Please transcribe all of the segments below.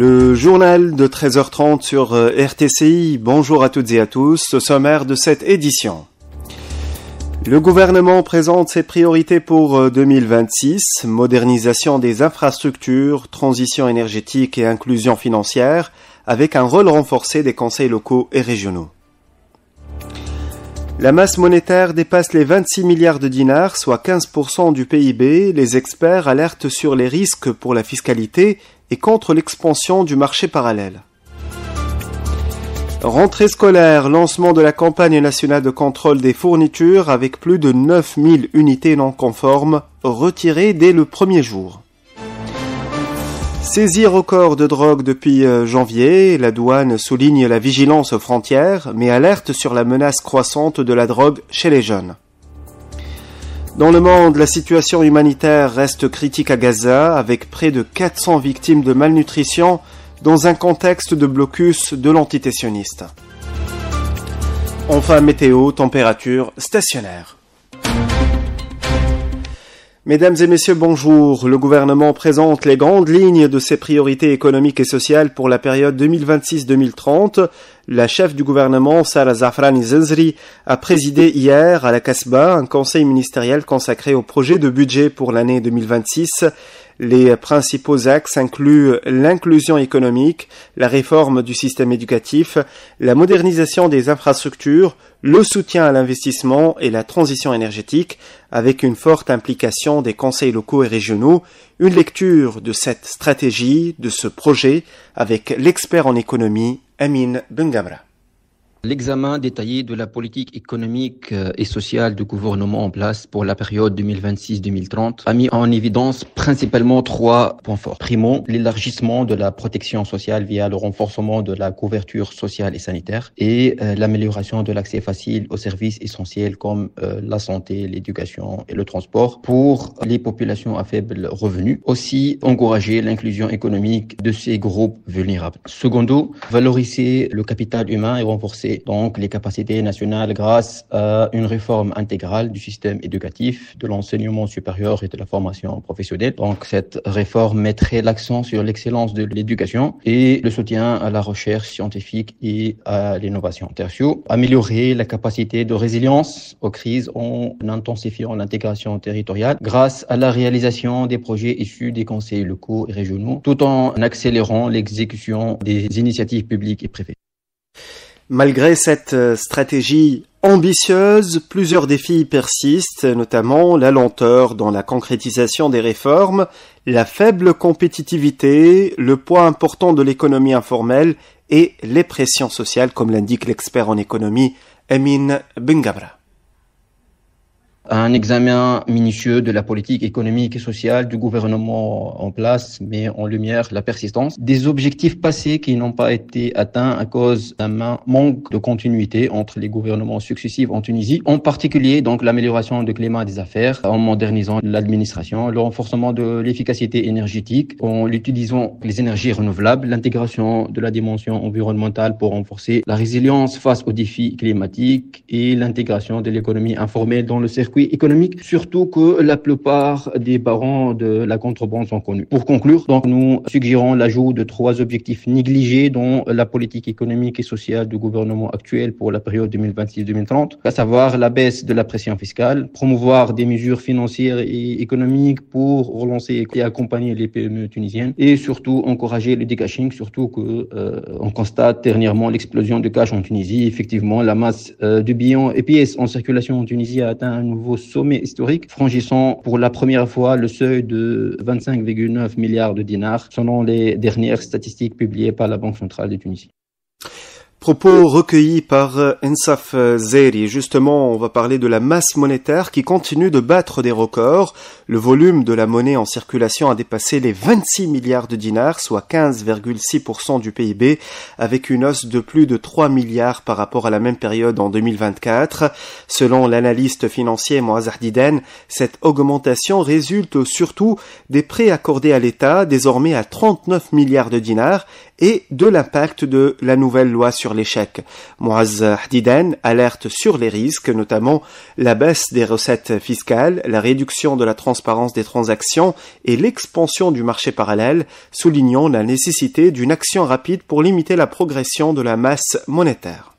Le journal de 13h30 sur RTCI. Bonjour à toutes et à tous. Au sommaire de cette édition. Le gouvernement présente ses priorités pour 2026, modernisation des infrastructures, transition énergétique et inclusion financière, avec un rôle renforcé des conseils locaux et régionaux. La masse monétaire dépasse les 26 milliards de dinars, soit 15% du PIB. Les experts alertent sur les risques pour la fiscalité et contre l'expansion du marché parallèle. Rentrée scolaire, lancement de la campagne nationale de contrôle des fournitures avec plus de 9000 unités non conformes retirées dès le premier jour. Saisie record de drogue depuis janvier, la douane souligne la vigilance aux frontières, mais alerte sur la menace croissante de la drogue chez les jeunes. Dans le monde, la situation humanitaire reste critique à Gaza, avec près de 400 victimes de malnutrition dans un contexte de blocus de l'entité sioniste. Enfin, météo, température stationnaire. Mesdames et messieurs, bonjour. Le gouvernement présente les grandes lignes de ses priorités économiques et sociales pour la période 2026-2030. La chef du gouvernement, Sarah Zafrani Zenzri, a présidé hier à la Casbah un conseil ministériel consacré au projet de budget pour l'année 2026. Les principaux axes incluent l'inclusion économique, la réforme du système éducatif, la modernisation des infrastructures, le soutien à l'investissement et la transition énergétique, avec une forte implication des conseils locaux et régionaux. Une lecture de cette stratégie, de ce projet, avec l'expert en économie, Amin Bengamra. L'examen détaillé de la politique économique et sociale du gouvernement en place pour la période 2026-2030 a mis en évidence principalement 3 points forts. Primo, l'élargissement de la protection sociale via le renforcement de la couverture sociale et sanitaire et l'amélioration de l'accès facile aux services essentiels comme la santé, l'éducation et le transport pour les populations à faible revenu. Aussi, encourager l'inclusion économique de ces groupes vulnérables. Secondo, valoriser le capital humain et renforcer donc les capacités nationales grâce à une réforme intégrale du système éducatif, de l'enseignement supérieur et de la formation professionnelle. Donc cette réforme mettrait l'accent sur l'excellence de l'éducation et le soutien à la recherche scientifique et à l'innovation. Tertio, améliorer la capacité de résilience aux crises en intensifiant l'intégration territoriale grâce à la réalisation des projets issus des conseils locaux et régionaux, tout en accélérant l'exécution des initiatives publiques et privées. Malgré cette stratégie ambitieuse, plusieurs défis persistent, notamment la lenteur dans la concrétisation des réformes, la faible compétitivité, le poids important de l'économie informelle et les pressions sociales, comme l'indique l'expert en économie Amin Bengamra. Un examen minutieux de la politique économique et sociale du gouvernement en place met en lumière la persistance des objectifs passés qui n'ont pas été atteints à cause d'un manque de continuité entre les gouvernements successifs en Tunisie, en particulier donc l'amélioration du climat des affaires en modernisant l'administration, le renforcement de l'efficacité énergétique en utilisant les énergies renouvelables, l'intégration de la dimension environnementale pour renforcer la résilience face aux défis climatiques et l'intégration de l'économie informelle dans le circuit économique, surtout que la plupart des barons de la contrebande sont connus. Pour conclure, donc, nous suggérons l'ajout de 3 objectifs négligés dans la politique économique et sociale du gouvernement actuel pour la période 2026-2030, à savoir la baisse de la pression fiscale, promouvoir des mesures financières et économiques pour relancer et accompagner les PME tunisiennes et surtout encourager le decashing, surtout que on constate dernièrement l'explosion du cash en Tunisie. Effectivement, la masse de billets et pièces en circulation en Tunisie a atteint un nouveau sommet historique, franchissant pour la première fois le seuil de 25,9 milliards de dinars, selon les dernières statistiques publiées par la Banque centrale de Tunisie. Propos recueillis par Ensaf Zeri. Justement, on va parler de la masse monétaire qui continue de battre des records. Le volume de la monnaie en circulation a dépassé les 26 milliards de dinars, soit 15,6% du PIB, avec une hausse de plus de 3 milliards par rapport à la même période en 2024. Selon l'analyste financier Moaz Hdiden, cette augmentation résulte surtout des prêts accordés à l'État, désormais à 39 milliards de dinars, et de l'impact de la nouvelle loi sur l'échec. Mouaz Hdidan alerte sur les risques, notamment la baisse des recettes fiscales, la réduction de la transparence des transactions et l'expansion du marché parallèle, soulignant la nécessité d'une action rapide pour limiter la progression de la masse monétaire.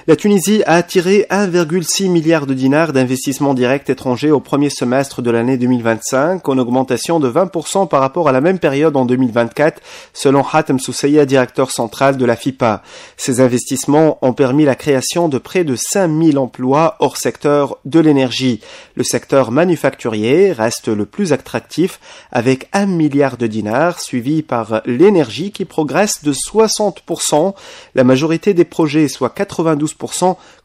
La Tunisie a attiré 1,6 milliard de dinars d'investissements directs étrangers au premier semestre de l'année 2025, en augmentation de 20% par rapport à la même période en 2024, selon Hatem Sousseya, directeur central de la FIPA. Ces investissements ont permis la création de près de 5000 emplois hors secteur de l'énergie. Le secteur manufacturier reste le plus attractif, avec 1 milliard de dinars, suivi par l'énergie qui progresse de 60%. La majorité des projets, soit 92%,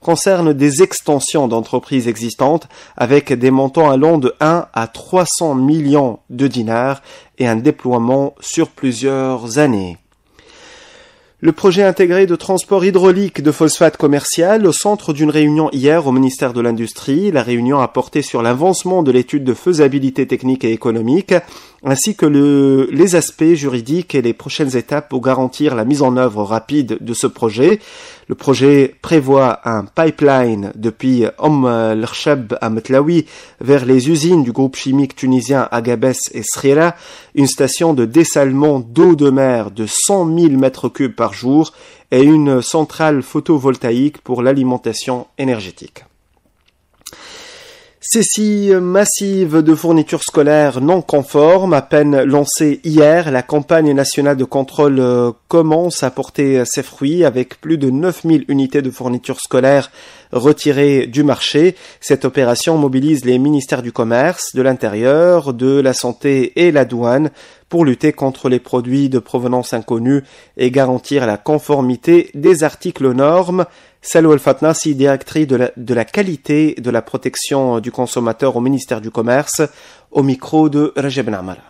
concernent des extensions d'entreprises existantes avec des montants allant de 1 à 300 millions de dinars et un déploiement sur plusieurs années. Le projet intégré de transport hydraulique de phosphate commercial au centre d'une réunion hier au ministère de l'Industrie. La réunion a porté sur l'avancement de l'étude de faisabilité technique et économique, ainsi que les aspects juridiques et les prochaines étapes pour garantir la mise en œuvre rapide de ce projet. Le projet prévoit un pipeline depuis l'Archab à Metlaoui vers les usines du groupe chimique tunisien Agabès et Srira, une station de dessalement d'eau de mer de 100 000 mètres cubes par jour et une centrale photovoltaïque pour l'alimentation énergétique. Saisie massive de fournitures scolaires non conformes, à peine lancée hier, la campagne nationale de contrôle commence à porter ses fruits avec plus de 9000 unités de fournitures scolaires retirées du marché. Cette opération mobilise les ministères du Commerce, de l'Intérieur, de la Santé et la douane pour lutter contre les produits de provenance inconnue et garantir la conformité des articles aux normes. Salou El-Fatnassi, directrice de la qualité de la protection du consommateur au ministère du Commerce, au micro de Rajab Namara.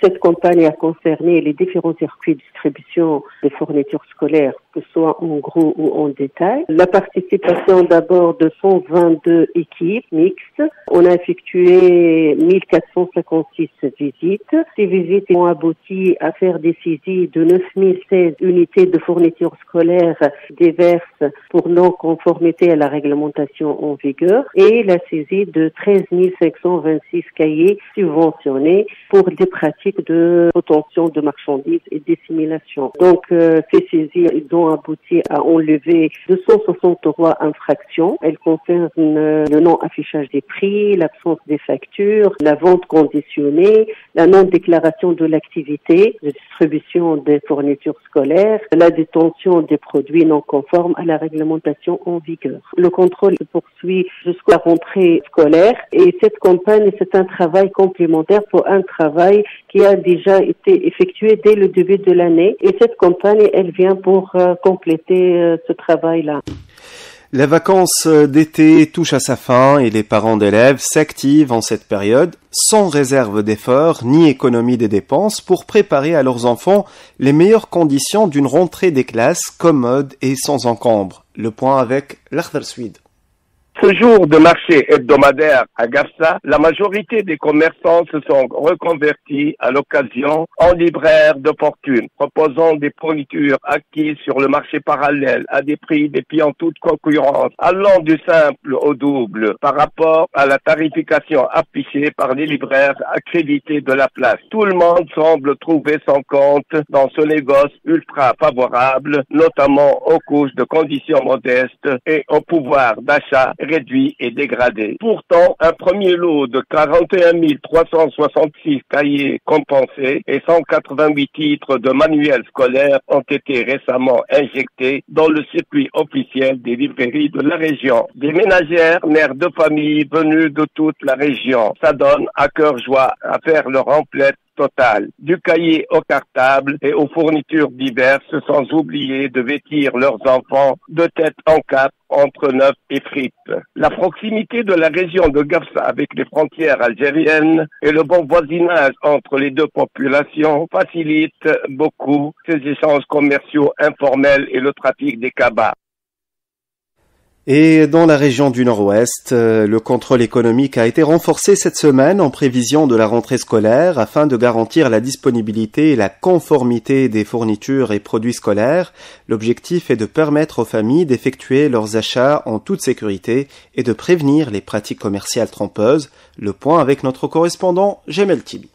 Cette campagne a concerné les différents circuits de distribution de fournitures scolaires, que ce soit en gros ou en détail. La participation d'abord de 122 équipes mixtes. On a effectué 1456 visites. Ces visites ont abouti à faire des saisies de 9016 unités de fournitures scolaires diverses pour non-conformité à la réglementation en vigueur et la saisie de 13 526 cahiers subventionnés pour des pratiques de retention de marchandises et dissimulation. Donc, ces saisies ont abouti à enlever 263 infractions. Elles concernent le non-affichage des prix, l'absence des factures, la vente conditionnée, la non-déclaration de l'activité de distribution des fournitures scolaires, la détention des produits non conformes à la réglementation en vigueur. Le contrôle se poursuit jusqu'à la rentrée scolaire et cette campagne, c'est un travail complémentaire pour un travail qui a déjà été effectué dès le début de l'année. Et cette campagne, elle vient pour compléter ce travail-là. Les vacances d'été touchent à sa fin et les parents d'élèves s'activent en cette période sans réserve d'efforts ni économie des dépenses pour préparer à leurs enfants les meilleures conditions d'une rentrée des classes commode et sans encombre. Le point avec l'Akhdar Suide. Ce jour de marché hebdomadaire à Gafsa, la majorité des commerçants se sont reconvertis à l'occasion en libraires de fortune, proposant des fournitures acquises sur le marché parallèle à des prix défiant toute concurrence, allant du simple au double par rapport à la tarification affichée par les libraires accrédités de la place. Tout le monde semble trouver son compte dans ce négoce ultra favorable, notamment aux couches de conditions modestes et au pouvoir d'achat réduit et dégradé. Pourtant, un premier lot de 41 366 cahiers compensés et 188 titres de manuels scolaires ont été récemment injectés dans le circuit officiel des librairies de la région. Des ménagères, mères de famille venues de toute la région s'adonnent à cœur joie à faire leur emplette totale, du cahier au cartable et aux fournitures diverses, sans oublier de vêtir leurs enfants de tête en cap entre neuf et fripe. La proximité de la région de Gafsa avec les frontières algériennes et le bon voisinage entre les deux populations facilite beaucoup ces échanges commerciaux informels et le trafic des cabas. Et dans la région du Nord-Ouest, le contrôle économique a été renforcé cette semaine en prévision de la rentrée scolaire afin de garantir la disponibilité et la conformité des fournitures et produits scolaires. L'objectif est de permettre aux familles d'effectuer leurs achats en toute sécurité et de prévenir les pratiques commerciales trompeuses. Le point avec notre correspondant Jamel Tibi.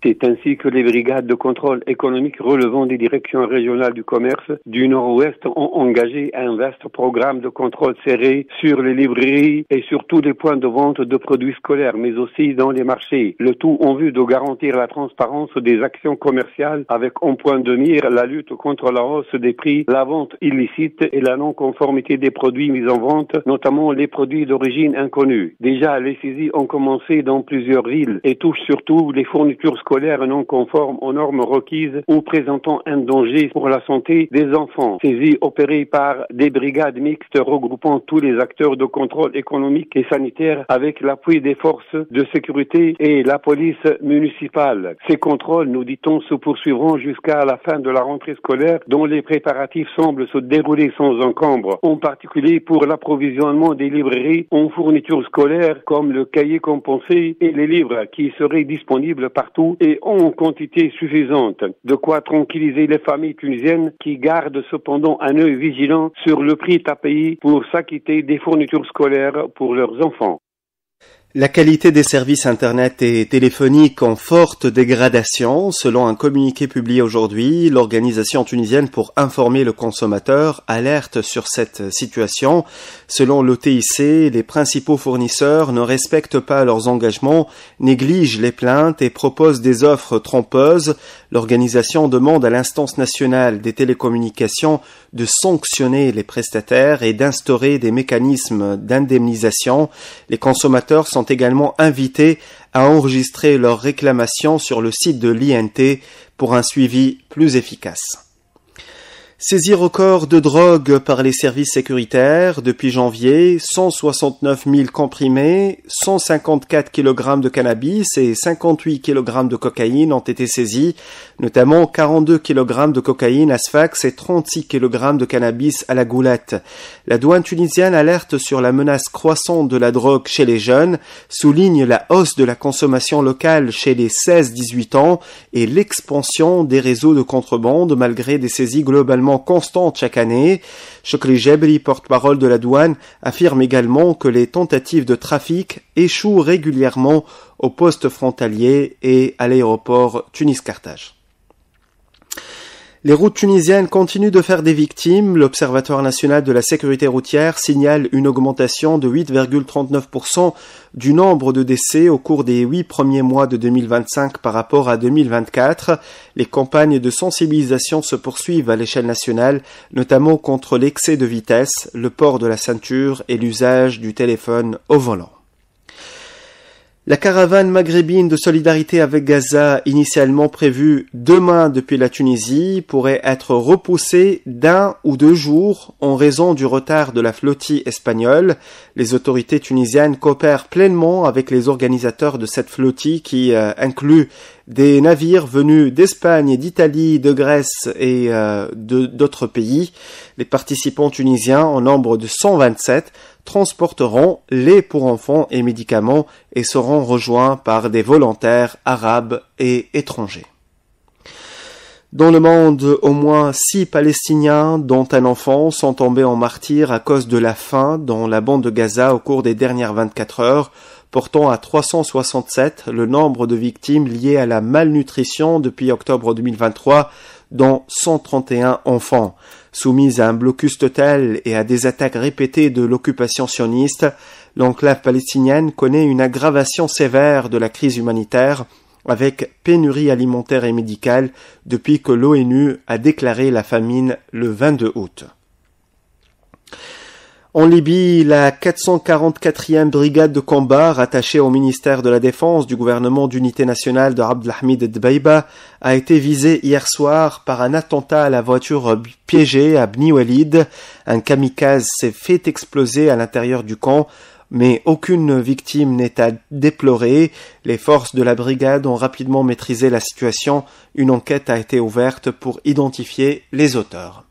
C'est ainsi que les brigades de contrôle économique relevant des directions régionales du commerce du Nord-Ouest ont engagé un vaste programme de contrôle serré sur les librairies et sur tous les points de vente de produits scolaires, mais aussi dans les marchés. Le tout en vue de garantir la transparence des actions commerciales avec en point de mire la lutte contre la hausse des prix, la vente illicite et la non-conformité des produits mis en vente, notamment les produits d'origine inconnue. Déjà, les saisies ont commencé dans plusieurs villes et touchent surtout les fournitures scolaires non conformes aux normes requises ou présentant un danger pour la santé des enfants. Saisies opérées par des brigades mixtes regroupant tous les acteurs de contrôle économique et sanitaire avec l'appui des forces de sécurité et la police municipale. Ces contrôles, nous dit-on, se poursuivront jusqu'à la fin de la rentrée scolaire dont les préparatifs semblent se dérouler sans encombre, en particulier pour l'approvisionnement des librairies en fournitures scolaires comme le cahier compensé et les livres qui seraient disponibles partout et en quantité suffisante. De quoi tranquilliser les familles tunisiennes qui gardent cependant un œil vigilant sur le prix à payer pour s'acquitter des fournitures scolaires pour leurs enfants. La qualité des services Internet et téléphoniques en forte dégradation. Selon un communiqué publié aujourd'hui, l'organisation tunisienne pour informer le consommateur alerte sur cette situation. Selon l'OTIC, les principaux fournisseurs ne respectent pas leurs engagements, négligent les plaintes et proposent des offres trompeuses. L'organisation demande à l'instance nationale des télécommunications de sanctionner les prestataires et d'instaurer des mécanismes d'indemnisation. Les consommateurs sont également invités à enregistrer leurs réclamations sur le site de l'INT pour un suivi plus efficace. Saisie record de drogue par les services sécuritaires. Depuis janvier, 169 000 comprimés, 154 kg de cannabis et 58 kg de cocaïne ont été saisis, notamment 42 kg de cocaïne à Sfax et 36 kg de cannabis à la Goulette. La douane tunisienne alerte sur la menace croissante de la drogue chez les jeunes, souligne la hausse de la consommation locale chez les 16-18 ans et l'expansion des réseaux de contrebande malgré des saisies globalement constante chaque année. Chokri Jebri, porte-parole de la douane, affirme également que les tentatives de trafic échouent régulièrement aux postes frontaliers et à l'aéroport Tunis-Carthage. Les routes tunisiennes continuent de faire des victimes. L'Observatoire national de la sécurité routière signale une augmentation de 8,39% du nombre de décès au cours des 8 premiers mois de 2025 par rapport à 2024. Les campagnes de sensibilisation se poursuivent à l'échelle nationale, notamment contre l'excès de vitesse, le port de la ceinture et l'usage du téléphone au volant. La caravane maghrébine de solidarité avec Gaza, initialement prévue demain depuis la Tunisie, pourrait être repoussée d'1 ou 2 jours en raison du retard de la flottille espagnole. Les autorités tunisiennes coopèrent pleinement avec les organisateurs de cette flottille qui inclut des navires venus d'Espagne et d'Italie, de Grèce et d'autres pays. Les participants tunisiens, en nombre de 127, transporteront lait pour enfants et médicaments et seront rejoints par des volontaires arabes et étrangers. Dans le monde, au moins 6 Palestiniens, dont un enfant, sont tombés en martyrs à cause de la faim dans la bande de Gaza au cours des dernières 24 heures, portant à 367 le nombre de victimes liées à la malnutrition depuis octobre 2023, dont 131 enfants. Soumise à un blocus total et à des attaques répétées de l'occupation sioniste, l'enclave palestinienne connaît une aggravation sévère de la crise humanitaire, avec pénurie alimentaire et médicale depuis que l'ONU a déclaré la famine le 22 août. En Libye, la 444e brigade de combat rattachée au ministère de la Défense du gouvernement d'unité nationale de Abdelhamid Dbeiba a été visée hier soir par un attentat à la voiture piégée à Bni Walid. Un kamikaze s'est fait exploser à l'intérieur du camp, mais aucune victime n'est à déplorer. Les forces de la brigade ont rapidement maîtrisé la situation. Une enquête a été ouverte pour identifier les auteurs.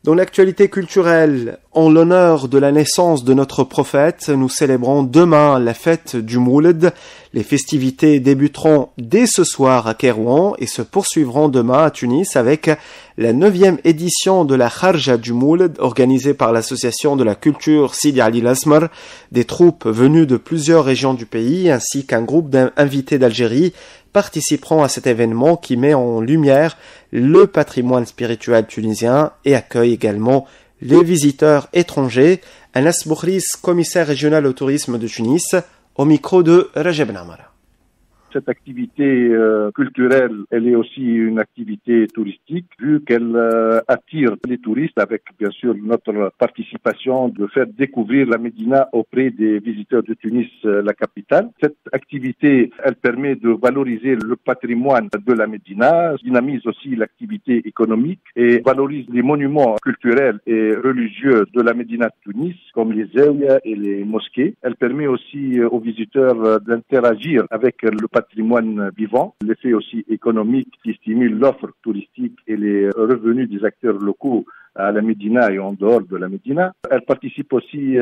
Dans l'actualité culturelle, en l'honneur de la naissance de notre prophète, nous célébrons demain la fête du Moulid. Les festivités débuteront dès ce soir à Kairouan et se poursuivront demain à Tunis avec la 9e édition de la Kharja du Moulid organisée par l'association de la culture Sidi Ali Lasmar. Des troupes venues de plusieurs régions du pays ainsi qu'un groupe d'invités d'Algérie participeront à cet événement qui met en lumière le patrimoine spirituel tunisien et accueille également les visiteurs étrangers. Anas Boukhris, commissaire régional au tourisme de Tunis, au micro de Rajab Namara. Cette activité culturelle, elle est aussi une activité touristique, vu qu'elle attire les touristes avec, bien sûr, notre participation de faire découvrir la Médina auprès des visiteurs de Tunis, la capitale. Cette activité, elle permet de valoriser le patrimoine de la Médina, dynamise aussi l'activité économique et valorise les monuments culturels et religieux de la Médina de Tunis, comme les zaouïas et les mosquées. Elle permet aussi aux visiteurs d'interagir avec le patrimoine vivant, l'effet aussi économique qui stimule l'offre touristique et les revenus des acteurs locaux à la Médina et en dehors de la Médina. Elle participe aussi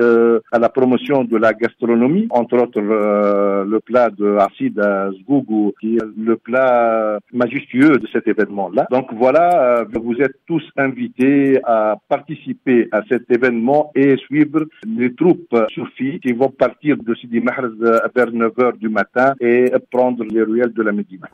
à la promotion de la gastronomie, entre autres le plat de Assid Zgougou, qui est le plat majestueux de cet événement-là. Donc voilà, vous êtes tous invités à participer à cet événement et suivre les troupes soufis qui vont partir de Sidi Mahrez vers 9h du matin et prendre les ruelles de la Médina.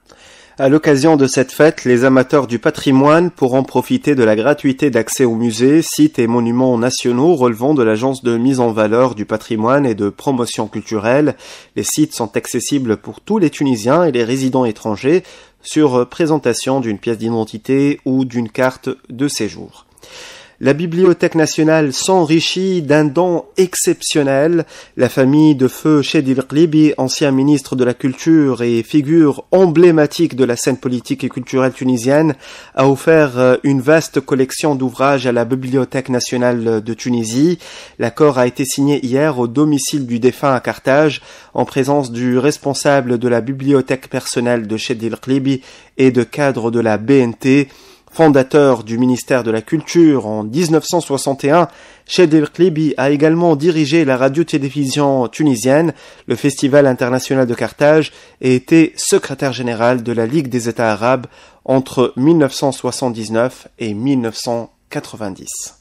À l'occasion de cette fête, les amateurs du patrimoine pourront profiter de la gratuité d'accès aux musées, sites et monuments nationaux relevant de l'Agence de mise en valeur du patrimoine et de promotion culturelle. Les sites sont accessibles pour tous les Tunisiens et les résidents étrangers sur présentation d'une pièce d'identité ou d'une carte de séjour. La Bibliothèque nationale s'enrichit d'un don exceptionnel. La famille de feu Chedil Qlibi, ancien ministre de la Culture et figure emblématique de la scène politique et culturelle tunisienne, a offert une vaste collection d'ouvrages à la Bibliothèque nationale de Tunisie. L'accord a été signé hier au domicile du défunt à Carthage, en présence du responsable de la bibliothèque personnelle de Chedil Qlibi et de cadres de la BNT. Fondateur du ministère de la Culture en 1961, Chedil Qlibi a également dirigé la radio-télévision tunisienne, le Festival international de Carthage, et été secrétaire général de la Ligue des États arabes entre 1979 et 1990.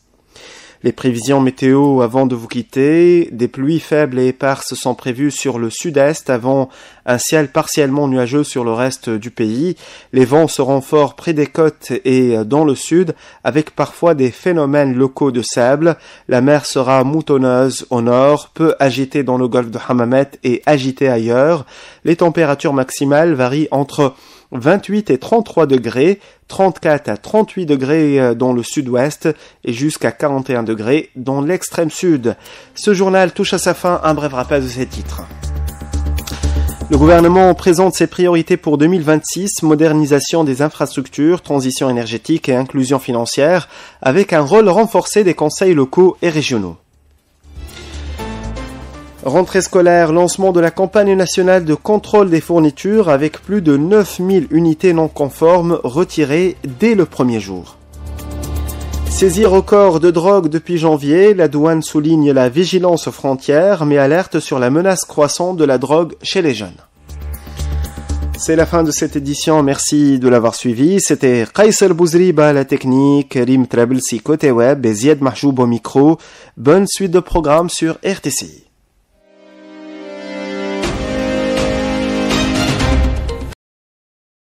Les prévisions météo avant de vous quitter, des pluies faibles et éparses sont prévues sur le sud-est avant un ciel partiellement nuageux sur le reste du pays. Les vents seront forts près des côtes et dans le sud avec parfois des phénomènes locaux de sable. La mer sera moutonneuse au nord, peu agitée dans le golfe de Hammamet et agitée ailleurs. Les températures maximales varient entre 28 et 33 degrés, 34 à 38 degrés dans le sud-ouest et jusqu'à 41 degrés dans l'extrême sud. Ce journal touche à sa fin, un bref rappel de ses titres. Le gouvernement présente ses priorités pour 2026, modernisation des infrastructures, transition énergétique et inclusion financière, avec un rôle renforcé des conseils locaux et régionaux. Rentrée scolaire, lancement de la campagne nationale de contrôle des fournitures avec plus de 9000 unités non conformes retirées dès le premier jour. Saisie record de drogue depuis janvier, la douane souligne la vigilance aux frontières mais alerte sur la menace croissante de la drogue chez les jeunes. C'est la fin de cette édition, merci de l'avoir suivi. C'était Qaysel Bouzriba à la technique, Rim Trablsi côté web et Ziad Mahjoub au micro. Bonne suite de programmes sur RTCI.